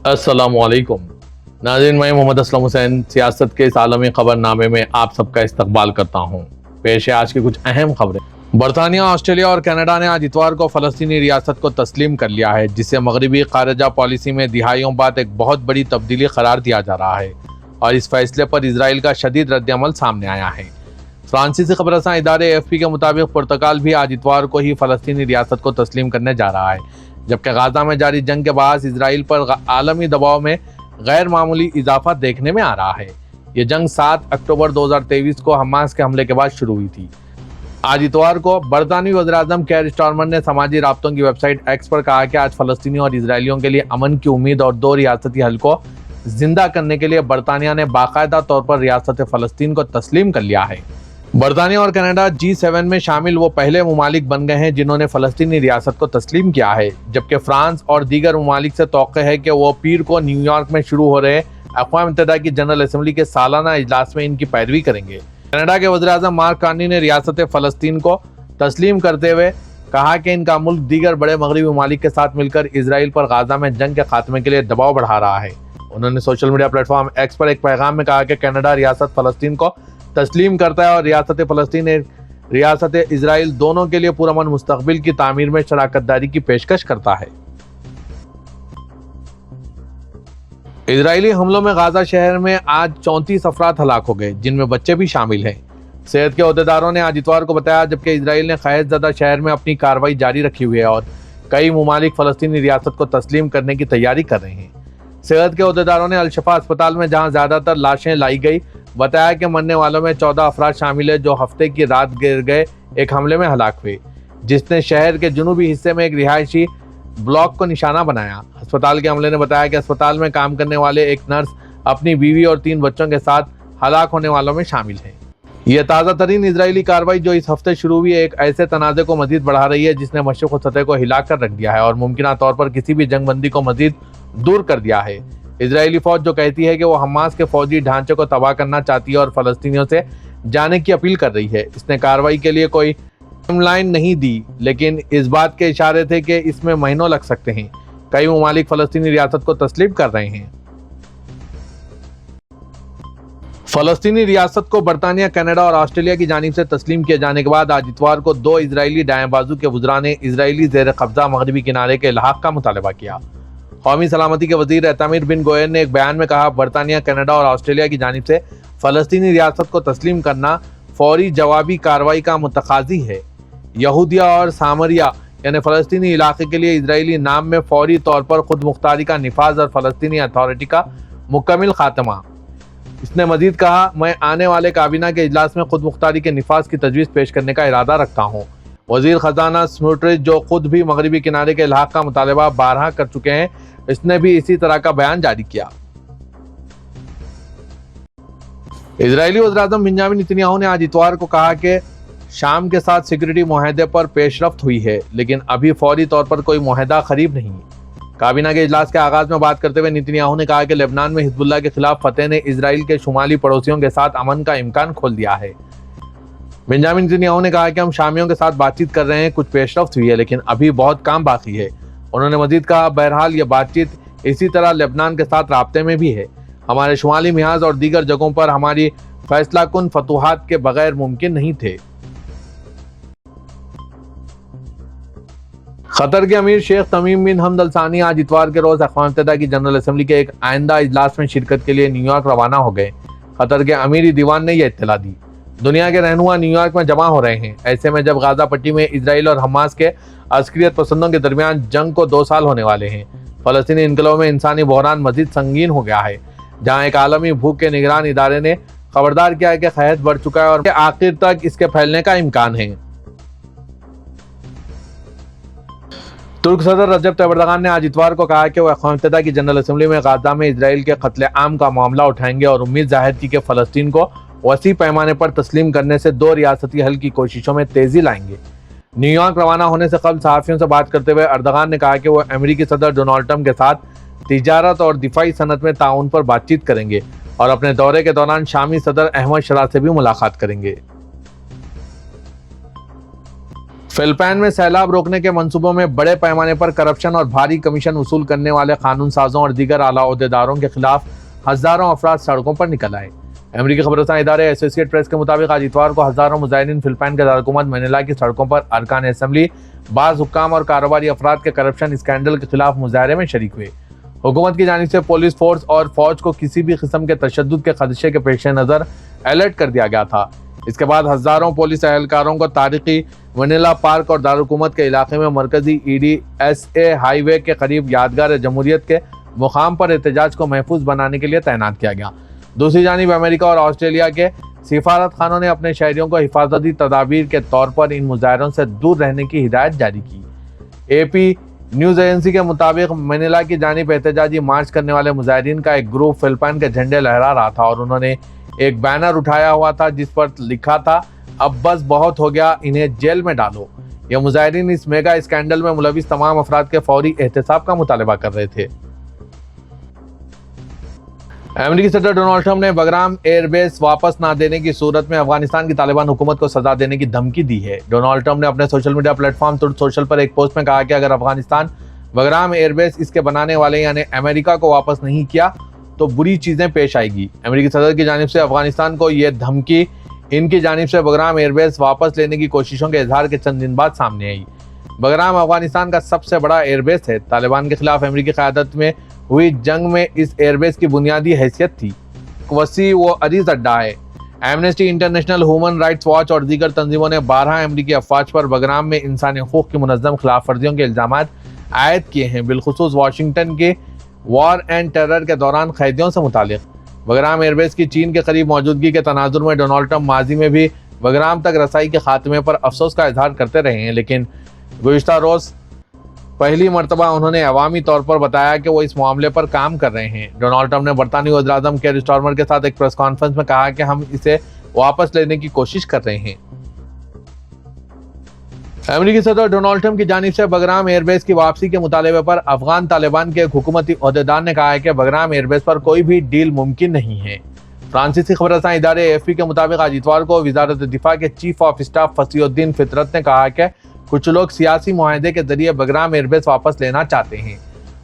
अस्सलाम वालेकुम नाज़रीन, मैं मोहम्मद असलम हुसैन सियासत के इस आलमी खबरनामे में आप सबका इस्तकबाल करता हूँ। पेश है आज की कुछ अहम खबरें। बरतानिया, ऑस्ट्रेलिया और कनाडा ने आज इतवार को फ़लस्तीनी रियासत को तस्लीम कर लिया है, जिसे मगरबी ख़ारजा पॉलिसी में दिहाइयों बाद एक बहुत बड़ी तब्दीली करार दिया जा रहा है और इस फैसले पर इसराइल का शदीद रद्दअमल सामने आया है। फ्रांसीसी खबरसां इदारे AFP के मुताबिक पुर्तगाल भी आज इतवार को ही फ़लस्तीनी रियासत को तस्लीम करने जा रहा है, जबकि गाजा में जारी जंग के बायस इसराइल पर आलमी दबाव में गैर मामूली इजाफा देखने में आ रहा है। ये जंग 7 अक्टूबर 2023 को हमास के हमले के बाद शुरू हुई थी। आज इतवार को बरतानवी वज़ीर-ए-आज़म केयर स्टारमर ने समाजी राब्तों की वेबसाइट एक्स पर कहा कि आज फ़लस्तीनी और इसराइलियों के लिए अमन की उम्मीद और 2 रियासती हल को जिंदा करने के लिए बरतानिया ने बाकायदा तौर पर रियासत फ़लस्तीन को तस्लीम कर लिया है। बरतानिया और कनाडा G7 में शामिल वो पहले ममालिक बन गए हैं जिन्होंने फ़लस्तीनी रियासत को तस्लीम किया है, जबकि फ्रांस और दीगर ममालिक से तौक़े है कि वो पीर को न्यूयॉर्क में शुरू हो रहे अक़वाम मुत्तहिदा की जनरल असम्बली के सालाना इजलास में इनकी पैरवी करेंगे। कनाडा के वज़ीर-ए-आज़म मार्क कार्नी ने रियासत फ़लस्तीन को तस्लीम करते हुए कहा कि इनका मुल्क दीगर बड़े मगरबी ममालिक के साथ मिलकर इसराइल पर गाजा में जंग के खात्मे के लिए दबाव बढ़ा रहा है। उन्होंने सोशल मीडिया प्लेटफॉर्म एक्स पर एक पैगाम में कहा कि कनाडा रियासत फ़लस्तीन को तस्लीम करता है और रियासत फ़लस्तीन रियासत इसराइल दोनों के लिए पुरअमन मुस्तक़बिल की तामीर में शराकतदारी की पेशकश करता है। इजरायली हमलों में गाजा शहर में आज 34 अफराद हलाक हो गए, जिनमें बच्चे भी शामिल हैं। सेहत के अहदेदारों ने आज इतवार को बताया, जबकि इसराइल ने खैज़ शहर में अपनी कार्रवाई जारी रखी हुई है और कई ममालिक फ़लस्तीनी रियासत को तस्लीम करने की तैयारी कर रहे हैं। सेहत के अहदेदारों ने अल-शफा अस्पताल में, जहाँ ज़्यादातर लाशें लाई गई, बताया कि मरने वालों में 14 अफराद शामिल है जो हफ्ते की रात गिर गए एक हमले में हलाक हुए, जिसने शहर के जुनूबी हिस्से में एक रिहायशी ब्लॉक को निशाना बनाया। अस्पताल के अमले ने बताया कि अस्पताल में काम करने वाले एक नर्स अपनी बीवी और 3 बच्चों के साथ हलाक होने वालों में शामिल है। यह ताज़ा तरीन इजरायली कार्रवाई जो इस हफ्ते शुरू हुई एक ऐसे तनाज़े को मजीद बढ़ा रही है जिसने मशरिक़ सतह को हिला कर रख दिया है और मुमकिन तौर पर किसी भी जंगबंदी को मजीद दूर कर दिया है। इजरायली फौज जो कहती है कि वो हमास के फौजी ढांचे को तबाह करना चाहती है और फ़लस्तीनियों से जाने की अपील कर रही है। इसने कार्रवाई के लिए कोई टाइमलाइन नहीं दी, लेकिन इस बात के इशारे थे कि इसमें महीनों लग सकते हैं। कई ममालिक फ़लस्तीनी रियासत को तस्लीम कर रहे हैं। फ़लस्तीनी रियासत को बरतानिया, कनाडा और ऑस्ट्रेलिया की जानिब से तस्लीम किए जाने के बाद आज इतवार को 2 इजरायली दाएं बाजू के वज़रा ने इजरायली ज़ेर कब्ज़ा मगरबी किनारे के इल्हाक़ का मुतालबा किया। कौमी सलामती के वज़ीर एतामिर बिन गोयल ने एक बयान में कहा, बरतानिया, कनाडा और ऑस्ट्रेलिया की जानिब से फ़लस्तीनी रियासत को तस्लीम करना फौरी जवाबी कार्रवाई का मुतकाज़ी है। यहूदिया और सामरिया यानी फ़लस्तीनी इलाके के लिए इजरायली नाम में फौरी तौर पर खुद मुख्तारी का निफाज और फ़लस्तीनी अथॉरिटी का मुकम्मल खात्मा। इसने मजीद कहा, मैं आने वाले काबीना के इजलास में खुद मुख्तारी के निफाज की तजवीज़ पेश करने का इरादा रखता हूँ। वज़ीर ख़जाना स्मोट्रिच, जो खुद भी मगरबी किनारे के इल्हाक़ का मुतालबा बारहा कर चुके हैं, इसने भी इसी तरह का बयान जारी किया। इजरायली वज़ीर-ए-आज़म बेंजामिन नेतन्याहू ने आज इतवार को कहा कि शाम के साथ सिक्योरिटी मुआहदे पर पेशरफ्त हुई है, लेकिन अभी फौरी तौर पर कोई मुआहदा करीब नहीं। काबीना के इजलास के आगाज में बात करते हुए नेतन्याहू ने कहा कि लेबनान में हिजबुल्लाह के खिलाफ फतेह ने इसराइल के शुमाली पड़ोसियों के साथ अमन का इम्कान खोल दिया है। बेंजामिन नेतन्याहू ने कहा कि हम शामियों के साथ बातचीत कर रहे हैं, कुछ पेशरफ्त हुई है, लेकिन अभी बहुत काम बाकी है। उन्होंने मजीद कहा, बहरहाल ये बातचीत इसी तरह लेबनान के साथ राब्ते में भी है। हमारे शुमाली मियाज और दीगर जगहों पर हमारी फैसला कुन फतूहात के बगैर मुमकिन नहीं थे। कतर के अमीर शेख तमीम बिन हमद अल सानी आज इतवार के रोज अक़वाम मुत्तहिदा की जनरल असम्बली के एक आइंदा इजलास में शिरकत के लिए न्यूयॉर्क रवाना हो गए। कतर के अमीरी दीवान ने यह इत्तला दी। दुनिया के रहनुमा न्यूयॉर्क में जमा हो रहे हैं। ऐसे में जब गाजा पट्टी में इसराइल और हमास के अस्करियत पसंदों के दरमियान जंग को 2 साल होने वाले हैं, फ़लस्तीनी इनकलाब में इंसानी बहरान मजीद संगीन हो गया है, जहाँ एक आलमी भूख के निगरान इदारे ने खबरदार किया है कि खैज बढ़ चुका है और आखिर तक इसके फैलने का इम्कान है। तुर्क सदर रजब तैयब एर्दोगान ने आज इतवार को कहा कि वो अक़वाम मुत्तहिदा की जनरल असम्बली में गाजा में इसराइल के कत्ले आम का मामला उठाएंगे और उम्मीद जाहिर की कि फ़लस्तीन को वसी पैमाने पर तस्लीम करने से 2 रियासती हल की कोशिशों में तेजी लाएंगे। न्यूयॉर्क रवाना होने से कबल सहाफ़ियों से बात करते हुए एर्दोगान ने कहा कि वो अमेरिकी सदर डोनाल्ड ट्रंप के साथ तिजारत और दिफाई सनत में ताउन पर बातचीत करेंगे और अपने दौरे के दौरान शामी सदर अहमद शरा से भी मुलाकात करेंगे। फिलिपाइन में सैलाब रोकने के मंसूबों में बड़े पैमाने पर करप्शन और भारी कमीशन वसूल करने वाले कानून साजों और दीगर आला ओहदेदारों के खिलाफ हजारों अफराद सड़कों पर निकल आए। अमेरिकी खबरसां इदारे एसोसिएटेड प्रेस के मुताबिक आज इतवार को हजारों मुजाहिदीन फिलिपाइन के दारकूमत मनीला की सड़कों पर अरकान असेंबली, बाज हुक्काम और कारोबारी अफराद के करप्शन स्कैंडल के खिलाफ मुजाहरे में शरीक हुए। हुकूमत की जानिब से पुलिस फोर्स और फौज को किसी भी किस्म के तशद्दुद के खदशे के पेश नज़र अलर्ट कर दिया गया था। इसके बाद हजारों पुलिस एहलकारों को तारीखी मनीला पार्क और दारकूमत के इलाके में मरकजी EDSA हाईवे के करीब यादगार जमहूरियत के मुकाम पर एहतजाज को महफूज बनाने के लिए तैनात किया गया। दूसरी जानिब अमेरिका और ऑस्ट्रेलिया के सिफारत खानों ने अपने शहरियों को हिफाजती तदाबीर के तौर पर इन मुजाहरों से दूर रहने की हिदायत जारी की। AP न्यूज़ एजेंसी के मुताबिक मनीला की जानिब एहतजाजी मार्च करने वाले मुजाहिदीन का एक ग्रुप फिलिपाइन के झंडे लहरा रहा था और उन्होंने एक बैनर उठाया हुआ था जिस पर लिखा था, अब बस बहुत हो गया, इन्हें जेल में डालो। ये मुजाहिदीन इस मेगा स्कैंडल में मुलविस तमाम अफराद के फौरी एहतसाब का मुतालबा कर रहे थे। अमेरिकी सदर डोनाल्ड ट्रंप ने बगराम एयरबेस वापस ना देने की सूरत में अफगानिस्तान की तालिबान हुकूमत को सजा देने की धमकी दी है। डोनाल्ड ट्रंप ने अपने social media platform truth social पर एक पोस्ट में कहा कि अगर अफगानिस्तान बगराम एयरबेस इसके बनाने वाले यानी अमेरिका को वापस नहीं किया तो बुरी चीजें पेश आएगी। अमेरिकी सदर की जानिब से अफगानिस्तान को यह धमकी इनकी जानिब से बगराम एयरबेस वापस लेने की कोशिशों के इजहार के चंद दिन बाद सामने आई। बगराम अफगानिस्तान का सबसे बड़ा एयरबेस है। तालिबान के खिलाफ अमेरिकी क़यादत में हुई जंग में इस एयरबेस की बुनियादी हैसियत थी। वसी व अजीज अड्डा है। Amnesty international, human rights watch और दीगर तंजीमों ने 12 अमेरिकी अफवाज पर बगराम में इंसानी हकूक़ की मुनज़्ज़म खिलाफ वर्जियों के इल्ज़ाम आयद किए हैं, बिलखुसूस वाशिंगटन के वॉर एंड टेरर के दौरान कैदियों से मुतालिक। बगराम एयरबेस की चीन के करीब मौजूदगी के तनाजुर में डोनाल्ड ट्रंप माजी में भी बगराम तक रसाई के खात्मे पर अफसोस का इजहार करते रहे हैं, लेकिन गुज़िश्ता रोज़ पहली मरतबा उन्होंने अवामी तौर पर बताया कि वो इस मामले पर काम कर रहे हैं। डोनाल्ड ट्रंप ने बरतानी वज़ीर-ए-आज़म केयर स्टारमर के साथ एक प्रेस कॉन्फ्रेंस में कहा कि हम इसे वापस लेने की कोशिश कर रहे हैं। अमेरिकी सदर डोनाल्ड ट्रंप की जानिब से बगराम एयरबेस की वापसी के मुतालबे पर अफगान तालिबान के एक हुकूमती ओहदेदार ने कहा है कि बगराम एयरबेस पर कोई भी डील मुमकिन नहीं है। फ्रांसीसी खबरसां इदारे AFP के मुताबिक आज इतवार को वज़ारत दिफा के चीफ ऑफ स्टाफ फसीउद्दीन फितरत ने कहा कि कुछ लोग सियासी मुआहदे के जरिए बगराम एयरबेस वापस लेना चाहते हैं।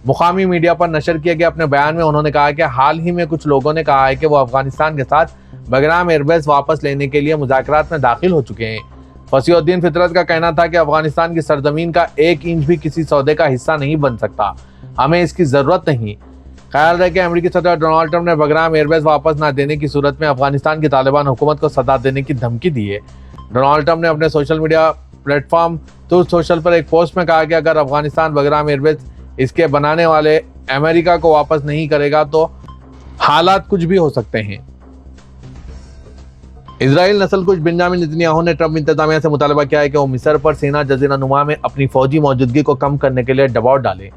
मुकामी मीडिया पर नशर किए गए अपने बयान में उन्होंने कहा कि हाल ही में कुछ लोगों ने कहा है कि वो अफगानिस्तान के साथ बगराम एयरबेस वापस लेने के लिए मुज़ाकरात में दाखिल हो चुके हैं। फसीउद्दीन फितरत का कहना था कि अफगानिस्तान की सरजमीन का 1 इंच भी किसी सौदे का हिस्सा नहीं बन सकता, हमें इसकी ज़रूरत नहीं। ख्याल रहे कि अमेरिकी सदर डोनाल्ड ट्रंप ने बगराम एयरबेस वापस न देने की सूरत में अफगानिस्तान की तालिबान हुकूमत को सजा देने की धमकी दी है। डोनाल्ड ट्रंप ने अपने social media platform truth social पर एक पोस्ट में कहा कि अगर अफगानिस्तान बगराम एयरबेस इसके बनाने वाले अमेरिका को वापस नहीं करेगा तो हालात कुछ भी हो सकते हैं। इजराइल नस्लकुश बेंजामिन नेतन्याहू ने ट्रंप इंतजामिया से मुतालबा किया है कि वो मिस्र पर सीना जजीरा नुमा में अपनी फौजी मौजूदगी को कम करने के लिए दबाव डाले।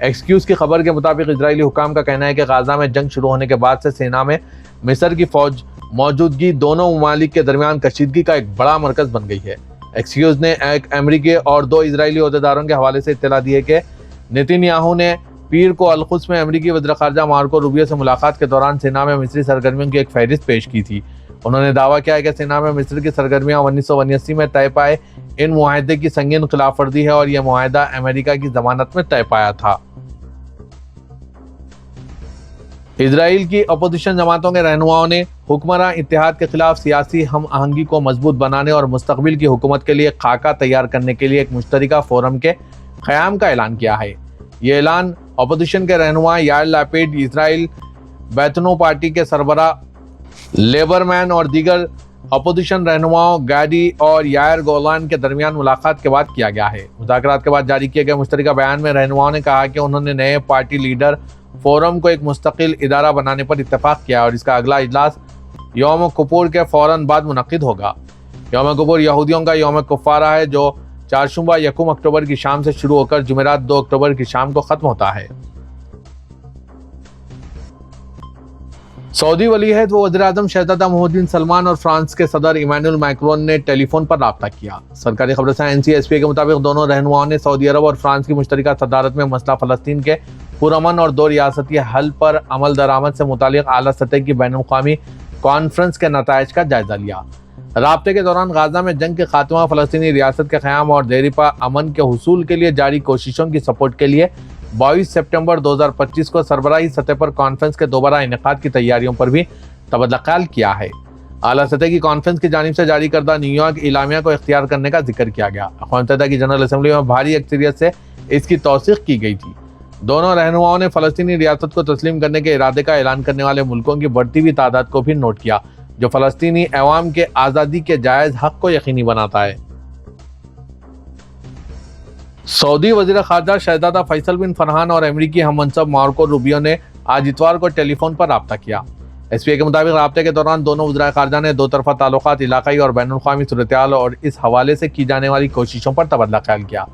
एक्सक्यूज की खबर के मुताबिक इजरायली हुकाम का कहना है कि गाजा में जंग शुरू होने के बाद से सेना में मिस्र की फौज मौजूदगी दोनों ममालिक के दरमियान कशीदगी का एक बड़ा मरकज बन गई है। एक्सक्यूज ने एक अमेरिकी और 2 इजरायली ओहदेदारों के हवाले से इत्तला दी है कि नेतन्याहू ने पीर को अल-कुद्स में अमेरिकी वज़ीर ख़ारजा मार्को रूबियो से मुलाकात के दौरान सेना में मिस्री सरगर्मियों की एक फहरिस्त पेश की थी। उन्होंने दावा किया है कि सेना में मिस्र की सरगर्मियां 1989 में तय पाए इन मुआहदे की संगीन खिलाफ वर्जी है और यह मुआहदा अमेरिका की जमानत में तय पाया था। इजराइल की अपोजिशन जमातों के रहनुमाओं ने हुक्मरान इत्तेहाद के खिलाफ सियासी हम आहंगी को मजबूत बनाने और मुस्तकबिल की हुकूमत के लिए खाका तैयार करने के लिए एक मुश्तरका फोरम के क़याम का ऐलान किया है। ये ऐलान अपोजिशन के रहनुमा यार लैपिड, इजराइल बैतनो पार्टी के सरबरा लेबरमैन और दीगर अपोजिशन रहनुमाओं गैडी और यायर गोलान के दरमियान मुलाकात के बाद किया गया है। मुज़ाकरात के बाद जारी किए गए मुश्तरका बयान में रहनुमाओं ने कहा कि उन्होंने नए पार्टी लीडर फोरम को एक मुस्तकिल इदारा बनाने पर इत्तेफाक किया और इसका अगला इजलास यौम कुपूर के फौरन बाद मुनक्किद होगा। यौम कुपूर यहूदियों का यौम कुफ़ारा है जो चारशुंबा 1 अक्टूबर की शाम से शुरू होकर जुमेरात 2 अक्टूबर की शाम को ख़त्म होता है। सऊदी वलीअहद व वज़ीर-ए-आज़म शहज़ादा मोहम्मद बिन सलमान और फ्रांस के सदर इमानुएल मैक्रोन ने टेलीफोन पर राब्ता किया। सरकारी खबरसां NCSP के मुताबिक दोनों रहनुमाओं ने सऊदी अरब और फ्रांस की मुश्तरका सदारत में मसला फ़लस्तीन के पुरअमन और 2 रियासती हल पर अमल दरामद से मुतालिक आला सतह की बैनुल-अक़वामी कॉन्फ्रेंस के नताइज का जायजा लिया। رابطے کے دوران غزہ میں جنگ کے خاتمہ، فلسطینی ریاست کے قیام اور دیرپا امن کے حصول کے لیے جاری کوششوں کی سپورٹ کے لیے 22 سپٹمبر 2025 کو سربراہی سطح پر کانفرنس کے دوبارہ انعقاد کی تیاریوں پر بھی تبادلہ خیال کیا ہے۔ اعلیٰ سطح کی کانفرنس کی جانب سے جاری کردہ نیو یارک اعلامیہ کو اختیار کرنے کا ذکر کیا گیا۔ اقوام متحدہ کی جنرل اسمبلی میں بھاری اکثریت سے اس کی توثیق کی گئی تھی۔ دونوں رہنماؤں نے فلسطینی ریاست کو تسلیم کرنے کے ارادے کا اعلان کرنے والے ملکوں کی بڑھتی ہوئی تعداد کو بھی نوٹ کیا، جو فلسطینی عوام کے آزادی کے جائز حق کو یقینی بناتا ہے۔ سعودی وزیر خارجہ شہزادہ فیصل بن فرحان اور امریکی ہم منصب مارکو روبیو نے آج اتوار کو ٹیلی فون پر رابطہ کیا۔ ایس پی اے کے مطابق رابطے کے دوران دونوں وزرائے خارجہ نے دو طرفہ تعلقات، علاقائی اور بین الاقوامی صورتحال اور اس حوالے سے کی جانے والی کوششوں پر تبادلہ خیال کیا۔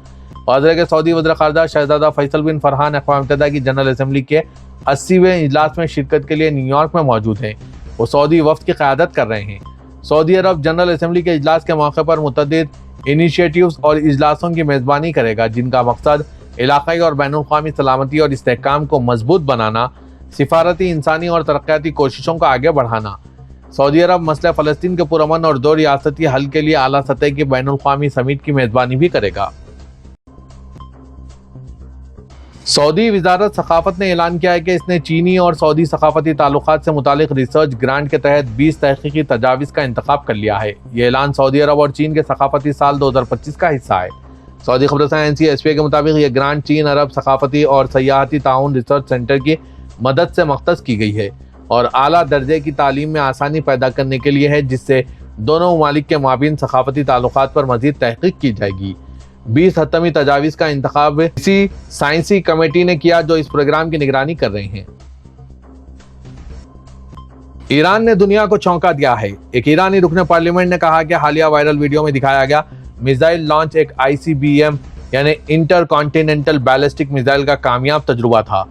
واضح ہے کہ سعودی وزیر خارجہ شہزادہ فیصل بن فرحان اقوام متحدہ کی جنرل اسمبلی کے 80ویں اجلاس میں شرکت کے لیے نیو یارک میں موجود ہیں۔ وہ سعودی وفد کی قیادت کر رہے ہیں۔ سعودی عرب جنرل اسمبلی کے اجلاس کے موقع پر متعدد انیشیٹیوز اور اجلاسوں کی میزبانی کرے گا، جن کا مقصد علاقائی اور بین الاقوامی سلامتی اور استحکام کو مضبوط بنانا، سفارتی، انسانی اور ترقیاتی کوششوں کو آگے بڑھانا۔ سعودی عرب مسئلہ فلسطین کے پرامن اور دو ریاستی حل کے لیے اعلیٰ سطح کی بین الاقوامی سمیٹ کی میزبانی بھی کرے گا۔ سعودی وزارت ثقافت نے اعلان کیا ہے کہ اس نے چینی اور سعودی ثقافتی تعلقات سے متعلق ریسرچ گرانٹ کے تحت 20 تحقیقی تجاویز کا انتخاب کر لیا ہے۔ یہ اعلان سعودی عرب اور چین کے ثقافتی سال 2025 کا حصہ ہے۔ سعودی خبررساں ایجنسی ایس پی اے کے مطابق یہ گرانٹ چین عرب ثقافتی اور سیاحتی تعاون ریسرچ سینٹر کی مدد سے مختص کی گئی ہے اور اعلیٰ درجے کی تعلیم میں آسانی پیدا کرنے کے لیے ہے، جس سے دونوں ممالک کے مابین ثقافتی تعلقات پر مزید تحقیق کی جائے گی۔ 20 حتمی تجاویز کا انتخاب اسی سائنسی کمیٹی نے کیا جو اس پروگرام کی نگرانی کر رہے ہیں۔ ایران نے دنیا کو چونکا دیا ہے۔ ایک ایرانی رکن پارلیمنٹ نے کہا کہ حالیہ وائرل ویڈیو میں دکھایا گیا میزائل لانچ ایک ICBM یعنی انٹر کانٹیننٹل بیلسٹک میزائل کا کامیاب تجربہ تھا۔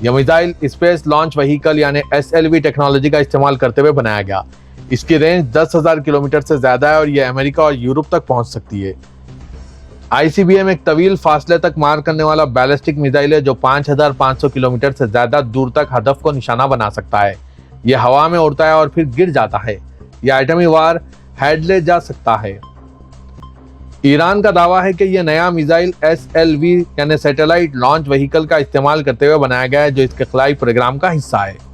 یہ میزائل اسپیس لانچ وہیکل یعنی SLV ٹیکنالوجی کا استعمال کرتے ہوئے بنایا گیا۔ اس کی رینج 10,000 کلومیٹر سے زیادہ ہے اور یہ امریکہ اور یورپ تک پہنچ سکتی ہے۔ ICBM ایک طویل فاصلے تک مار کرنے والا بیلسٹک میزائل ہے جو 5,500 کلومیٹر سے زیادہ دور تک ہدف کو نشانہ بنا سکتا ہے۔ یہ ہوا میں اڑتا ہے اور پھر گر جاتا ہے۔ یہ ایٹمی وار ہیڈ لے جا سکتا ہے۔ ایران کا دعویٰ ہے کہ یہ نیا میزائل SLV یعنی سیٹلائٹ لانچ وہیکل کا استعمال کرتے ہوئے بنایا گیا ہے جو اس کے خلائی پروگرام کا حصہ ہے۔